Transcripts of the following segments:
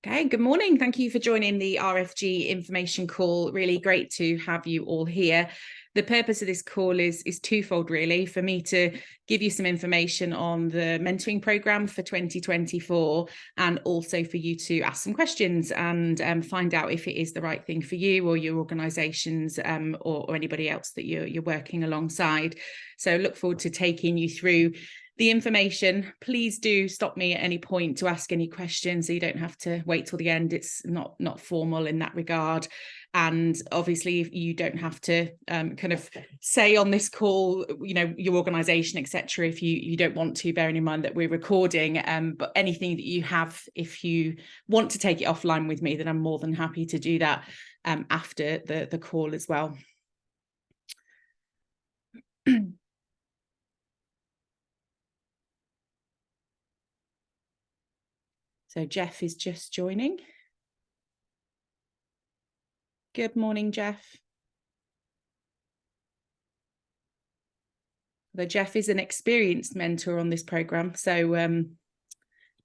Okay, good morning. Thank you for joining the RFG information call. Really great to have you all here. The purpose of this call is twofold, really, for me to give you some information on the mentoring programme for 2024, and also for you to ask some questions and find out if it is the right thing for you or your organisations or anybody else that you're working alongside. So look forward to taking you through the information. Please do stop me at any point to ask any questions, so you don't have to wait till the end. It's not formal in that regard. And obviously you don't have to kind of say on this call, you know, your organisation, etc., if you don't want to, bearing in mind that we're recording. But anything that you have, if you want to take it offline with me, then I'm more than happy to do that after the call as well. So Jeff is just joining. Good morning, Jeff. Though Jeff is an experienced mentor on this programme, so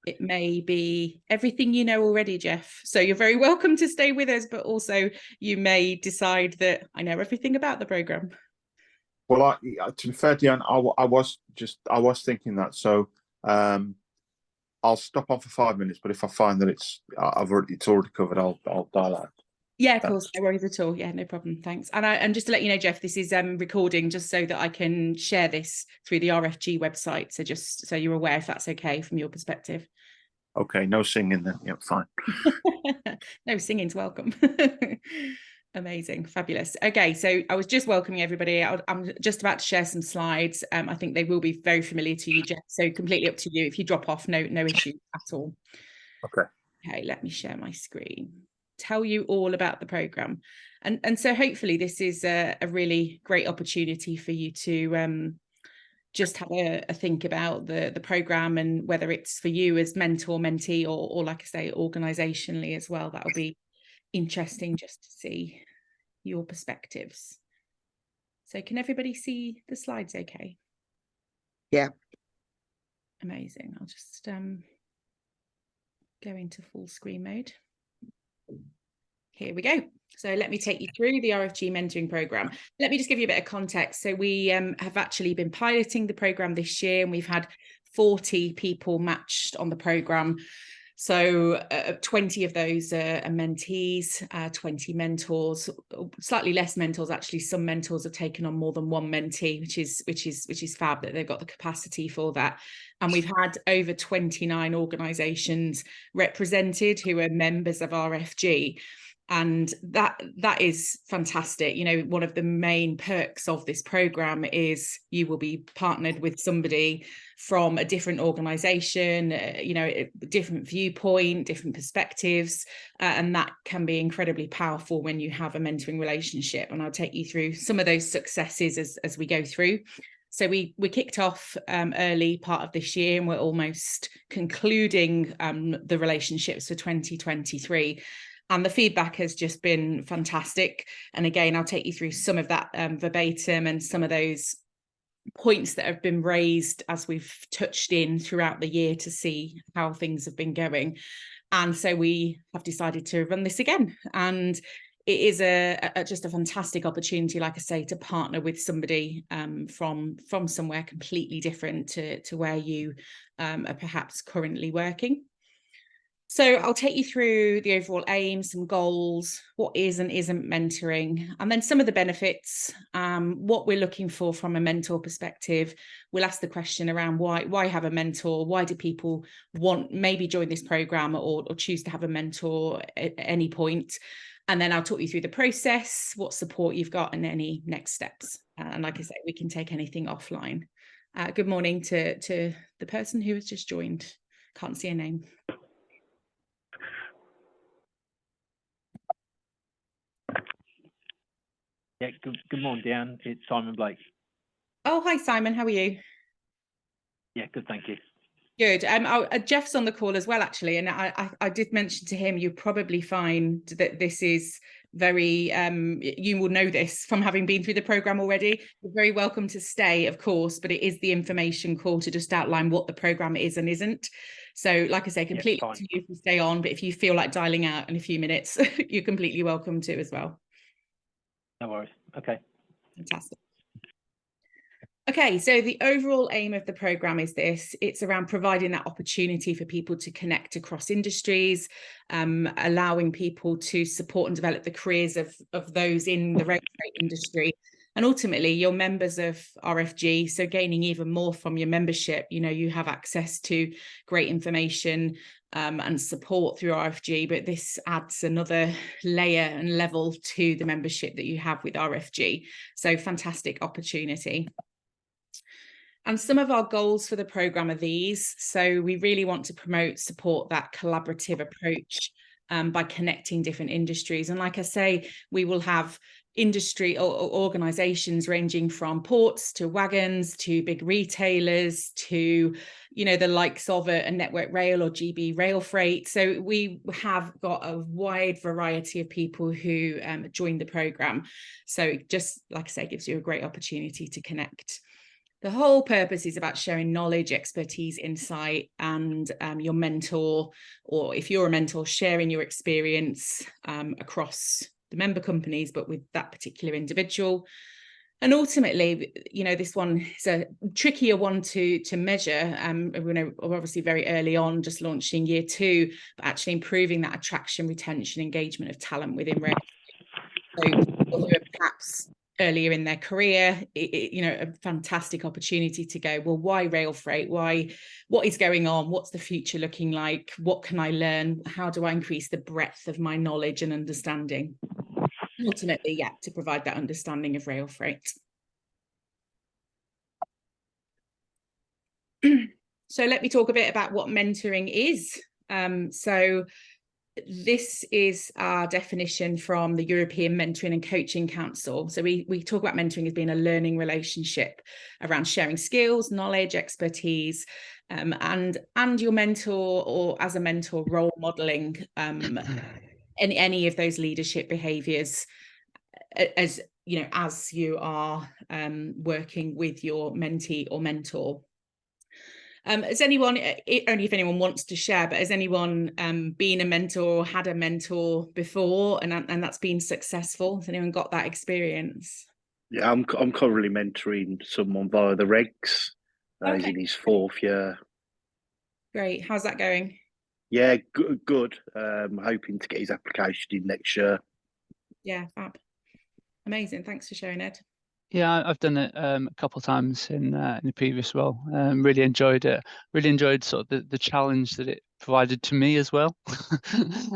it may be everything you know already, Jeff. So you're very welcome to stay with us, but also you may decide that I know everything about the programme. Well, to be fair, Deanne, I was thinking that. So I'll stop on for 5 minutes, but if I find that it's already covered, I'll dial out. Yeah, of course, no worries at all. Yeah, no problem. Thanks. And just to let you know, Jeff, this is recording just so that I can share this through the RFG website. So just so you're aware, if that's okay from your perspective. Okay, no singing then. Yep, fine. No, singing's welcome. Amazing, fabulous. Okay, so I was just welcoming everybody. I'm just about to share some slides. I think they will be very familiar to you, Jeff. So completely up to you. If you drop off, no issue at all. Okay. Okay, let me share my screen. Tell you all about the programme. And so hopefully this is a really great opportunity for you to just have a think about the programme, and whether it's for you as mentor, mentee, or like I say, organisationally as well. That'll be interesting just to see your perspectives. So can everybody see the slides okay? Yeah. Amazing. I'll just go into full screen mode. Here we go. So let me take you through the RFG Mentoring Programme. Let me just give you a bit of context. So we have actually been piloting the programme this year, and we've had 40 people matched on the programme. So 20 of those are mentees, 20 mentors, slightly less mentors. Actually, some mentors have taken on more than one mentee, which is fab that they've got the capacity for that. And we've had over 29 organisations represented who are members of RFG. And that is fantastic. You know, one of the main perks of this programme is you will be partnered with somebody from a different organisation, you know, a different viewpoint, different perspectives, and that can be incredibly powerful when you have a mentoring relationship. And I'll take you through some of those successes as we go through. So we kicked off early part of this year, and we're almost concluding the relationships for 2023. And the feedback has just been fantastic. And again, I'll take you through some of that verbatim, and some of those points that have been raised as we've touched in throughout the year to see how things have been going. And so we have decided to run this again. And it is just a fantastic opportunity, like I say, to partner with somebody from somewhere completely different to where you are perhaps currently working. So I'll take you through the overall aim, some goals, what is and isn't mentoring, and then some of the benefits, what we're looking for from a mentor perspective. We'll ask the question around why have a mentor? Why do people maybe join this programme or choose to have a mentor at any point? And then I'll talk you through the process, what support you've got, and any next steps. And like I say, we can take anything offline. Good morning to the person who has just joined. Can't see a name. Yeah, good morning, Deanne. It's Simon Blake. Oh, hi, Simon. How are you? Yeah, good, thank you. Good. Jeff's on the call as well, actually, and I did mention to him, you probably find that this is very, you will know this from having been through the programme already. You're very welcome to stay, of course, but it is the information call to just outline what the programme is and isn't. So like I say, completely up to you if you stay on, but if you feel like dialing out in a few minutes, you're completely welcome to as well. No worries. Okay. Fantastic. Okay, so the overall aim of the programme is this. It's around providing that opportunity for people to connect across industries, allowing people to support and develop the careers of those in the real estate industry. And ultimately, you're members of RFG, so gaining even more from your membership. You know, you have access to great information and support through RFG, but this adds another layer and level to the membership that you have with RFG. So fantastic opportunity. And some of our goals for the programme are these. So we really want to promote, support that collaborative approach by connecting different industries. And like I say, we will have industry or organisations ranging from ports to wagons to big retailers to, you know, the likes of a Network Rail or GB Rail Freight. So we have got a wide variety of people who join the programme. So just like I say, gives you a great opportunity to connect. The whole purpose is about sharing knowledge, expertise, insight, and your mentor, or if you're a mentor, sharing your experience across the member companies, but with that particular individual. And ultimately, you know, this one is a trickier one to measure. We know we're obviously very early on, just launching year 2, but actually improving that attraction, retention, engagement of talent within rail. So people who are perhaps earlier in their career, you know, a fantastic opportunity to go, well, why rail freight? Why? What is going on? What's the future looking like? What can I learn? How do I increase the breadth of my knowledge and understanding? Ultimately, yeah, to provide that understanding of rail freight. So let me talk a bit about what mentoring is. So this is our definition from the European Mentoring and Coaching Council. So we talk about mentoring as being a learning relationship around sharing skills, knowledge, expertise, and your mentor, or as a mentor, role modeling any of those leadership behaviors, as you know, as you are working with your mentee or mentor. Has anyone, only if anyone wants to share, but has anyone been a mentor or had a mentor before and that's been successful? Has anyone got that experience? Yeah, I'm currently mentoring someone via the regs. Okay. He's in his 4th year. Great. How's that going? Yeah, good. Hoping to get his application in next year. Yeah, fab. Amazing. Thanks for sharing, Ed. Yeah, I've done it a couple of times in the previous role. Really enjoyed it. Really enjoyed sort of the challenge that it provided to me as well,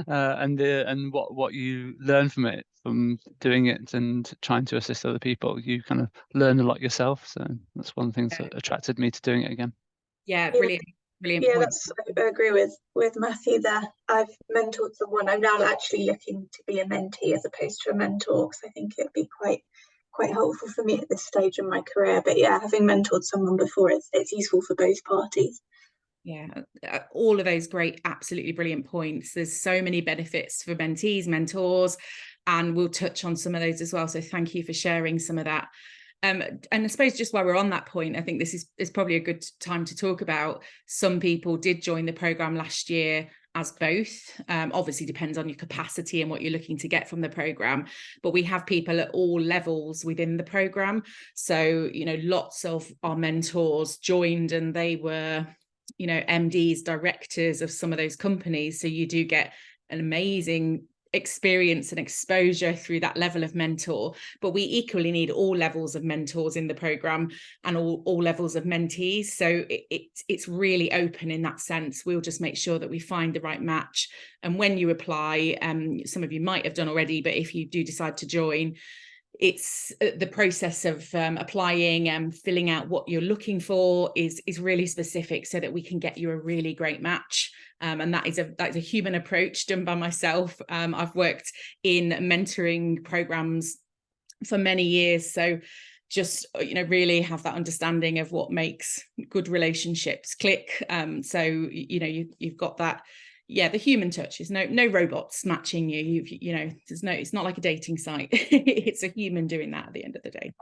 and what you learn from it, from doing it and trying to assist other people. You kind of learn a lot yourself. So that's one of the things that attracted me to doing it again. Yeah, brilliant. Brilliant. Yeah, point. I agree with Matthew there. I've mentored someone. I'm now actually looking to be a mentee as opposed to a mentor, because I think it'd be quite helpful for me at this stage in my career. But yeah, having mentored someone before, it's useful for both parties. Yeah, all of those great, absolutely brilliant points. There's so many benefits for mentees, mentors, and we'll touch on some of those as well. So thank you for sharing some of that. And I suppose just while we're on that point, I think this is probably a good time to talk about, some people did join the programme last year as both. Obviously depends on your capacity and what you're looking to get from the programme, but we have people at all levels within the programme. So, you know, lots of our mentors joined and they were, you know, MDs, directors of some of those companies. So you do get an amazing experience and exposure through that level of mentor, but we equally need all levels of mentors in the programme and all levels of mentees. So it's really open in that sense. We'll just make sure that we find the right match. And when you apply, some of you might have done already, but if you do decide to join, it's the process of applying and filling out what you're looking for is really specific, so that we can get you a really great match. And that's a human approach done by myself. I've worked in mentoring programs for many years, so just, you know, really have that understanding of what makes good relationships click. So, you know, you've got that yeah, the human touch is no robots matching you. You know, it's not like a dating site. It's a human doing that at the end of the day.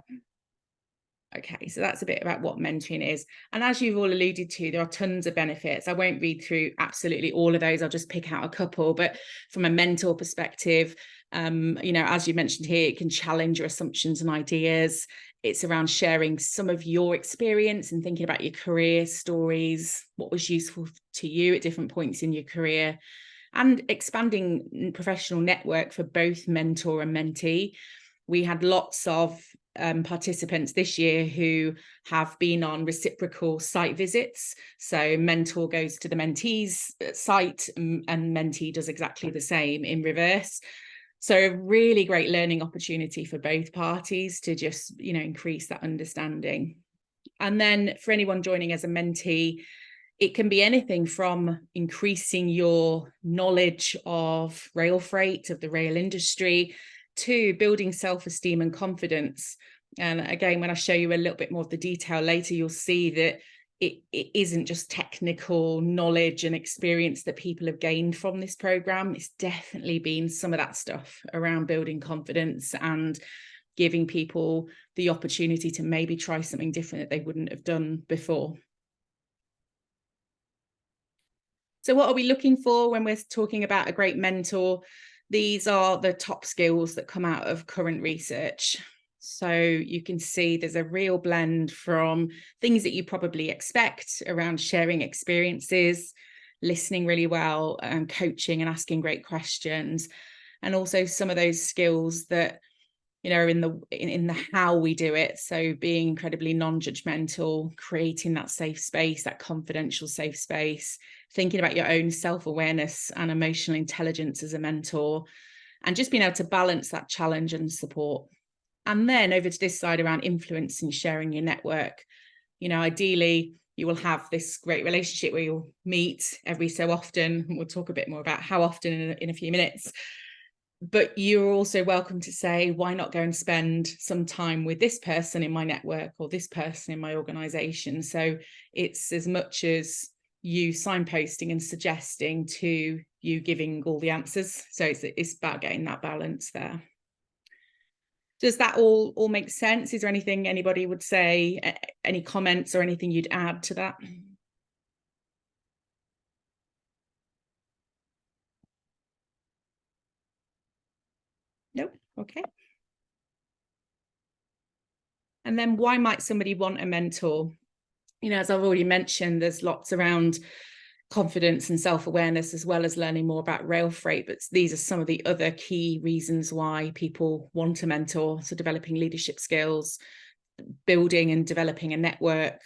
Okay, so that's a bit about what mentoring is. And as you've all alluded to, there are tons of benefits. I won't read through absolutely all of those. I'll just pick out a couple. But from a mentor perspective, you know, as you mentioned here, it can challenge your assumptions and ideas. It's around sharing some of your experience and thinking about your career stories, what was useful to you at different points in your career, and expanding professional network for both mentor and mentee. We had lots of participants this year who have been on reciprocal site visits. So mentor goes to the mentee's site and mentee does exactly the same in reverse. So a really great learning opportunity for both parties to just, you know, increase that understanding. And then for anyone joining as a mentee, it can be anything from increasing your knowledge of rail freight, of the rail industry, to building self-esteem and confidence. And again, when I show you a little bit more of the detail later, you'll see that it isn't just technical knowledge and experience that people have gained from this program. It's definitely been some of that stuff around building confidence and giving people the opportunity to maybe try something different that they wouldn't have done before. So what are we looking for when we're talking about a great mentor? These are the top skills that come out of current research. So you can see there's a real blend from things that you probably expect around sharing experiences, listening really well, and coaching and asking great questions. And also some of those skills that, you know, in the how we do it. So being incredibly non-judgmental, creating that safe space, that confidential safe space, thinking about your own self-awareness and emotional intelligence as a mentor, and just being able to balance that challenge and support. And then over to this side around influence and sharing your network. You know, ideally, you will have this great relationship where you'll meet every so often. And we'll talk a bit more about how often in a few minutes. But you're also welcome to say, why not go and spend some time with this person in my network or this person in my organization? So it's as much as you signposting and suggesting to you giving all the answers. So it's about getting that balance there. Does that all make sense? Is there anything anybody would say, any comments or anything you'd add to that? Nope. Okay. And then why might somebody want a mentor? You know, as I've already mentioned, there's lots around confidence and self-awareness, as well as learning more about rail freight. But these are some of the other key reasons why people want a mentor. So developing leadership skills, building and developing a network,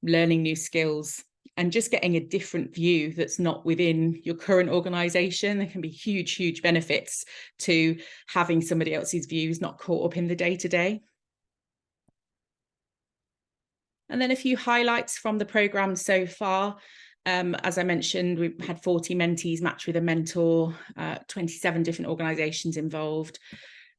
learning new skills, and just getting a different view that's not within your current organization. There can be huge benefits to having somebody else's views not caught up in the day-to-day. And then a few highlights from the program so far. As I mentioned, we've had 40 mentees match with a mentor, 27 different organizations involved.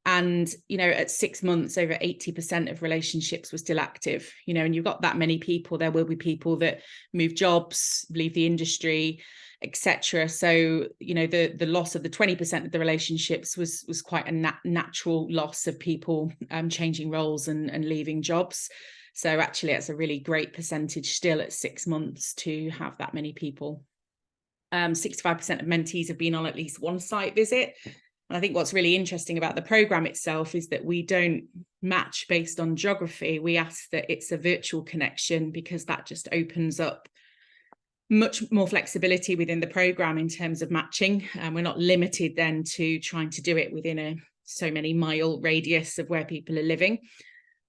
And, you know, at 6 months, over 80% of relationships were still active, you know, and you've got that many people, there will be people that move jobs, leave the industry, etc. So, you know, the loss of the 20% of the relationships was quite a natural loss of people changing roles and leaving jobs. So actually, it's a really great percentage still at 6 months to have that many people. 65% of mentees have been on at least one site visit. And I think what's really interesting about the program itself is that we don't match based on geography. We ask that it's a virtual connection, because that just opens up much more flexibility within the program in terms of matching. We're not limited then to trying to do it within a so many mile radius of where people are living.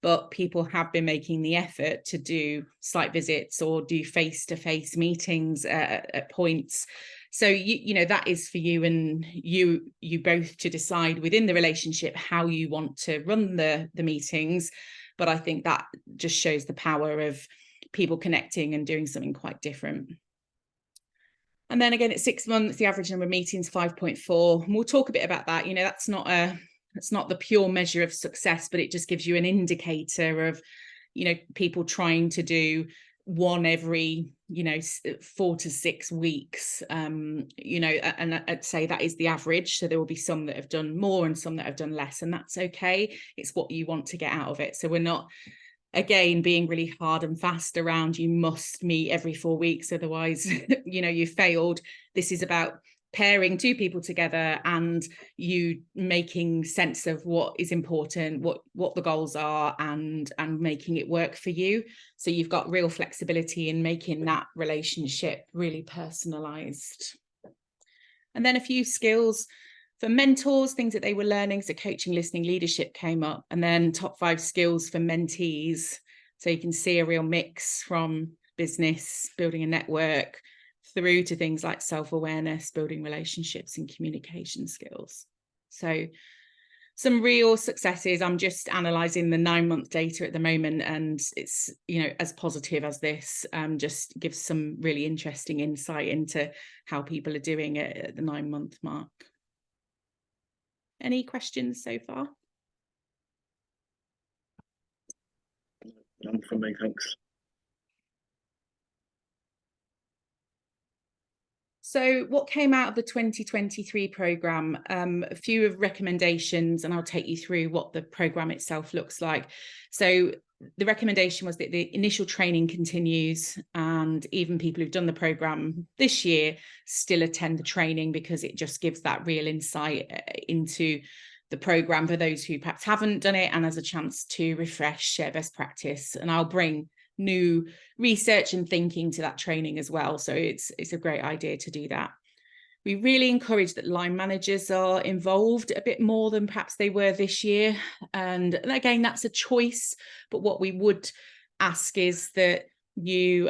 But people have been making the effort to do site visits or do face-to-face meetings at points. So, you know, that is for you and you both to decide within the relationship how you want to run the meetings. But I think that just shows the power of people connecting and doing something quite different. And then again, at 6 months, the average number of meetings, 5.4. And we'll talk a bit about that. You know, that's not the pure measure of success, but it just gives you an indicator of, you know, people trying to do one every, 4 to 6 weeks, and I'd say that is the average. So there will be some that have done more and some that have done less, and that's okay. It's what you want to get out of it. So we're not, again, being really hard and fast around you must meet every 4 weeks, otherwise you failed. This is about pairing 2 people together and you making sense of what is important, what the goals are, and making it work for you. So you've got real flexibility in making that relationship really personalized. And then a few skills for mentors, things that they were learning. So coaching, listening, leadership came up, and then top 5 skills for mentees. So you can see a real mix from business, building a network, through to things like self-awareness, building relationships, and communication skills. So some real successes. I'm just analysing the 9-month data at the moment, and it's, as positive as this, just gives some really interesting insight into how people are doing it at the 9-month mark. Any questions so far? None from me, thanks. So what came out of the 2023 programme? A few of recommendations, and I'll take you through what the programme itself looks like. So the recommendation was that the initial training continues, and even people who've done the programme this year still attend the training, because it just gives that real insight into the programme for those who perhaps haven't done it, and as a chance to refresh, share best practice. And I'll bring new research and thinking to that training as well. So it's a great idea to do that. We really encourage that line managers are involved a bit more than perhaps they were this year. And again, that's a choice. But what we would ask is that you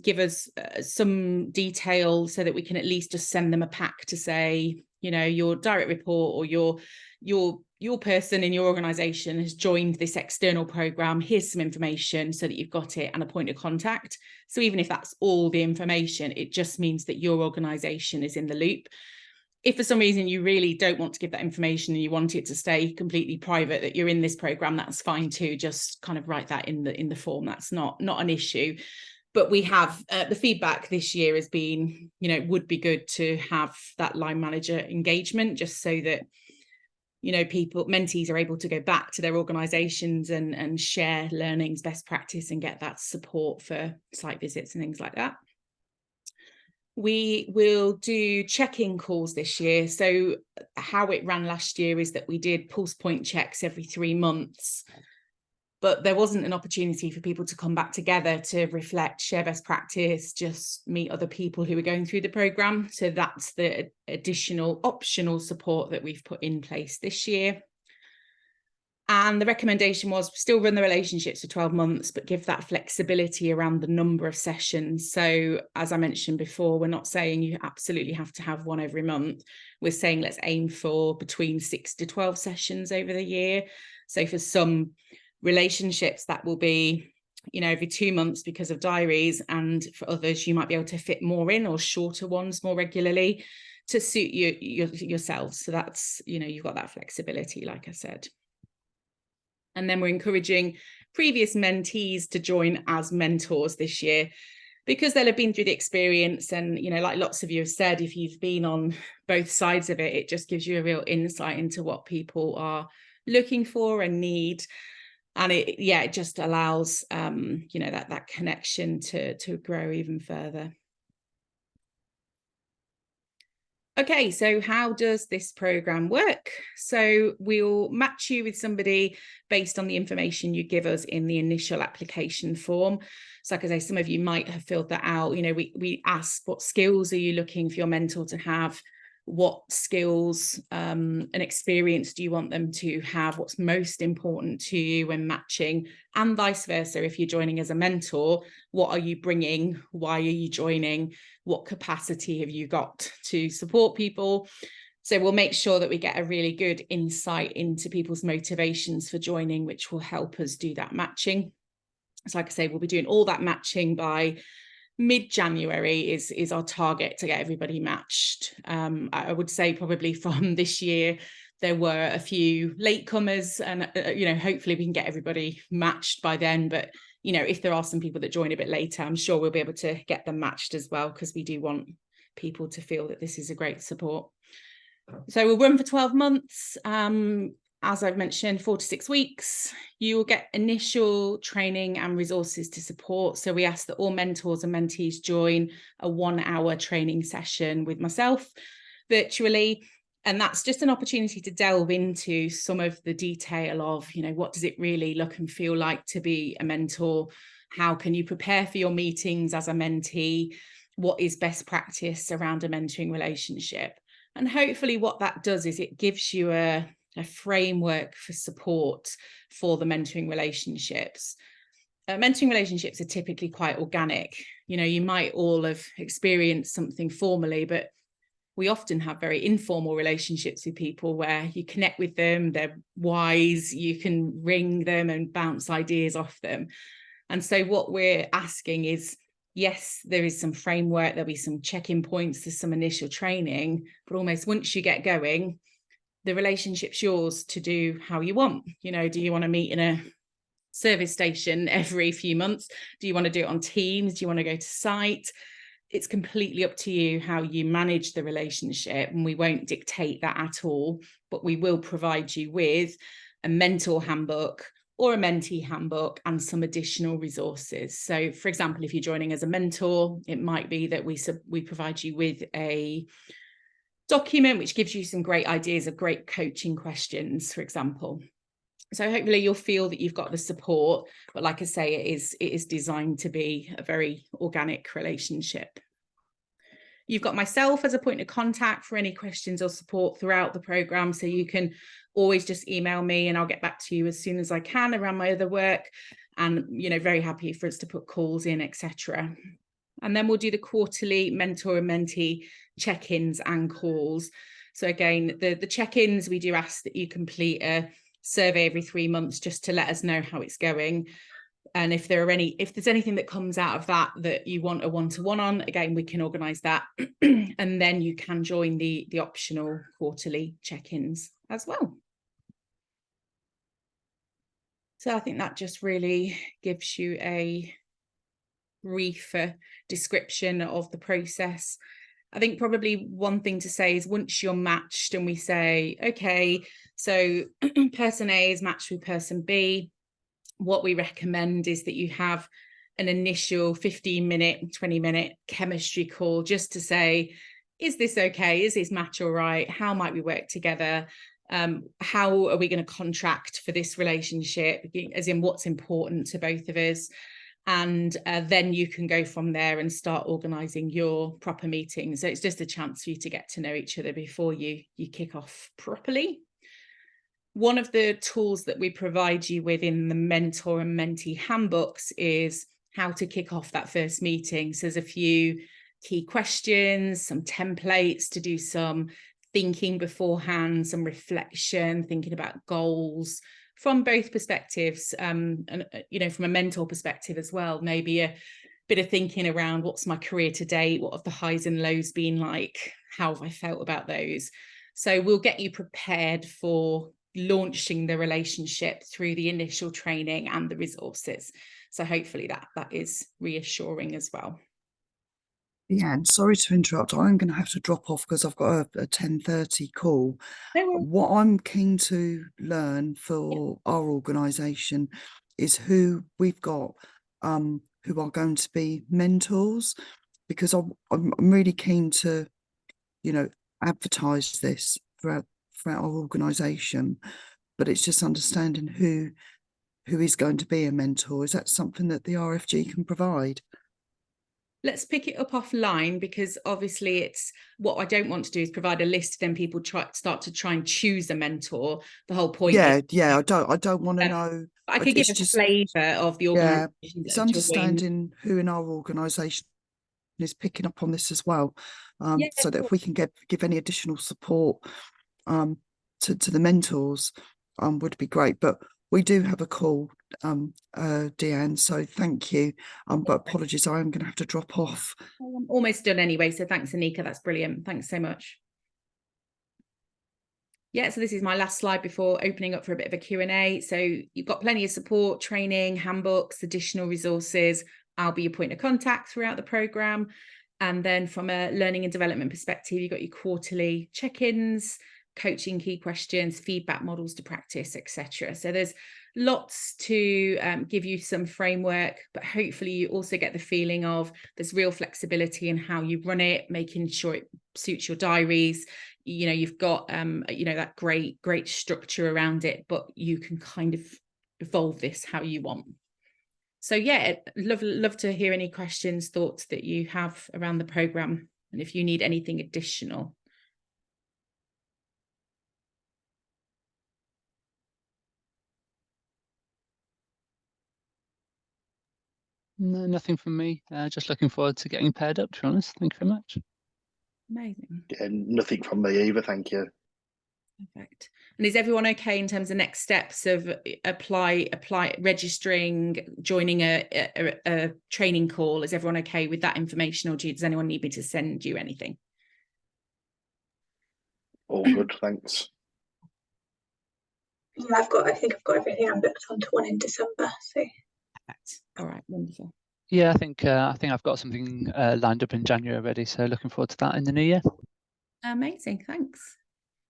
give us some detail so that we can at least just send them a pack to say, your direct report or your person in your organisation has joined this external programme. Here's some information so that you've got it, and a point of contact. So even if that's all the information, it just means that your organisation is in the loop. If for some reason you really don't want to give that information and you want it to stay completely private, that you're in this programme, that's fine too. Just kind of write that in the form. That's not an issue. But we have the feedback this year has been, it would be good to have that line manager engagement, just so that mentees are able to go back to their organizations and share learnings, best practice, and get that support for site visits and things like that. We will do check-in calls this year. So how it ran last year is that we did pulse point checks every 3 months, but there wasn't an opportunity for people to come back together to reflect, share best practice, just meet other people who are going through the programme. So that's the additional optional support that we've put in place this year. And the recommendation was still run the relationships for 12 months, but give that flexibility around the number of sessions. So as I mentioned before, we're not saying you absolutely have to have one every month. We're saying let's aim for between 6 to 12 sessions over the year. So for some relationships, that will be, every 2 months because of diaries, and for others, you might be able to fit more in, or shorter ones more regularly to suit yourselves. So that's, you've got that flexibility, like I said. And then we're encouraging previous mentees to join as mentors this year, because they'll have been through the experience. And, like lots of you have said, if you've been on both sides of it, it just gives you a real insight into what people are looking for and need. And it just allows, that connection to grow even further. Okay, so how does this programme work? So we'll match you with somebody based on the information you give us in the initial application form. So like I say, some of you might have filled that out. We ask, what skills are you looking for your mentor to have? What skills and experience do you want them to have? What's most important to you when matching? And vice versa, if you're joining as a mentor, what are you bringing? Why are you joining? What capacity have you got to support people? So we'll make sure that we get a really good insight into people's motivations for joining, which will help us do that matching. So like I say, we'll be doing all that matching by mid-January is our target to get everybody matched. I would say probably from this year, there were a few latecomers, and hopefully we can get everybody matched by then. But you know, if there are some people that join a bit later, I'm sure we'll be able to get them matched as well, because we do want people to feel that this is a great support. So we'll run for 12 months. As I've mentioned, 4 to 6 weeks. You will get initial training and resources to support. So we ask that all mentors and mentees join a 1-hour training session with myself virtually. And that's just an opportunity to delve into some of the detail of, you know, what does it really look and feel like to be a mentor? How can you prepare for your meetings as a mentee? What is best practice around a mentoring relationship? And hopefully what that does is it gives you a framework for support for the mentoring relationships. Mentoring relationships are typically quite organic. You know, you might all have experienced something formally, but we often have very informal relationships with people where you connect with them, they're wise, you can ring them and bounce ideas off them. And so what we're asking is, yes, there is some framework, there'll be some check-in points, there's some initial training, but almost once you get going, the relationship's yours to do how you want. You know, do you want to meet in a service station every few months? Do you want to do it on Teams? Do you want to go to site? It's completely up to you how you manage the relationship, and we won't dictate that at all, but we will provide you with a mentor handbook or a mentee handbook and some additional resources. So for example, if you're joining as a mentor, it might be that we provide you with a document which gives you some great ideas of great coaching questions, for example. So hopefully you'll feel that you've got the support, but like I say, it is designed to be a very organic relationship. You've got myself as a point of contact for any questions or support throughout the programme, so you can always just email me and I'll get back to you as soon as I can around my other work, and, you know, very happy for us to put calls in, etc. And then we'll do the quarterly mentor and mentee check-ins and calls. So again, the check-ins, we do ask that you complete a survey every 3 months just to let us know how it's going. And if there's anything that comes out of that you want a one-to-one on, again, we can organise that. And then you can join the optional quarterly check-ins as well. So I think that just really gives you a brief description of the process. I think probably one thing to say is, once you're matched and we say, okay, so person A is matched with person B, what we recommend is that you have an initial 15-minute, 20-minute chemistry call just to say, is this okay? Is this match all right? How might we work together? How are we going to contract for this relationship? As in, what's important to both of us? And then you can go from there and start organising your proper meetings. So it's just a chance for you to get to know each other before you kick off properly. One of the tools that we provide you with in the mentor and mentee handbooks is how to kick off that first meeting. So there's a few key questions, some templates to do some thinking beforehand, some reflection, thinking about goals from both perspectives, and you know, from a mentor perspective as well, maybe a bit of thinking around, what's my career to date, what have the highs and lows been like, how have I felt about those? So we'll get you prepared for launching the relationship through the initial training and the resources. So hopefully that is reassuring as well. Yeah, and sorry to interrupt. I'm going to have to drop off because I've got a 10:30 call. What I'm keen to learn for our organisation is who we've got who are going to be mentors, because I'm really keen to, you know, advertise this throughout our organisation, but it's just understanding who is going to be a mentor. Is that something that the RFG can provide? Let's pick it up offline, because obviously it's, what I don't want to do is provide a list, then people start to try and choose a mentor. The whole point. I don't want to know. I could give a flavour of the organisation. Yeah, it's understanding who in our organisation is picking up on this as well, so that if we can give any additional support to the mentors, would be great. But we do have a call, Deanne, so thank you, but apologies, I am going to have to drop off. I'm almost done anyway, so thanks, Anika, that's brilliant. Thanks so much. Yeah, so this is my last slide before opening up for a bit of a Q&A. So you've got plenty of support, training, handbooks, additional resources. I'll be your point of contact throughout the programme. And then from a learning and development perspective, you've got your quarterly check-ins, coaching key questions, feedback models to practice, etc. So there's lots to give you some framework, but hopefully you also get the feeling of there's real flexibility in how you run it, making sure it suits your diaries. You know, you've got that great structure around it, but you can kind of evolve this how you want. So yeah, love to hear any questions, thoughts that you have around the programme, and if you need anything additional. No, nothing from me. Just looking forward to getting paired up, to be honest. Thank you very much. Amazing. And nothing from me either, thank you. Perfect. And is everyone okay in terms of next steps of apply, registering, joining a training call? Is everyone okay with that information, or does anyone need me to send you anything? All good, thanks. Yeah, I think I've got everything. I'm booked onto one in December. So Perfect. All right, wonderful. Yeah, I think I've got something lined up in January already, so looking forward to that in the new year. Amazing, thanks.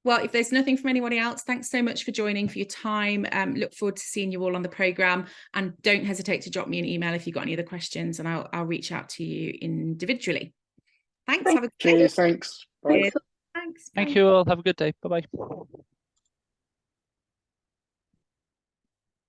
Well, if there's nothing from anybody else, thanks so much for joining, for your time. Look forward to seeing you all on the programme, and don't hesitate to drop me an email if you've got any other questions, and I'll reach out to you individually. Thanks. Have a good day. Cheers, thanks. Bye. Thanks. Thank Bye. you all. Have a good day. Bye-bye.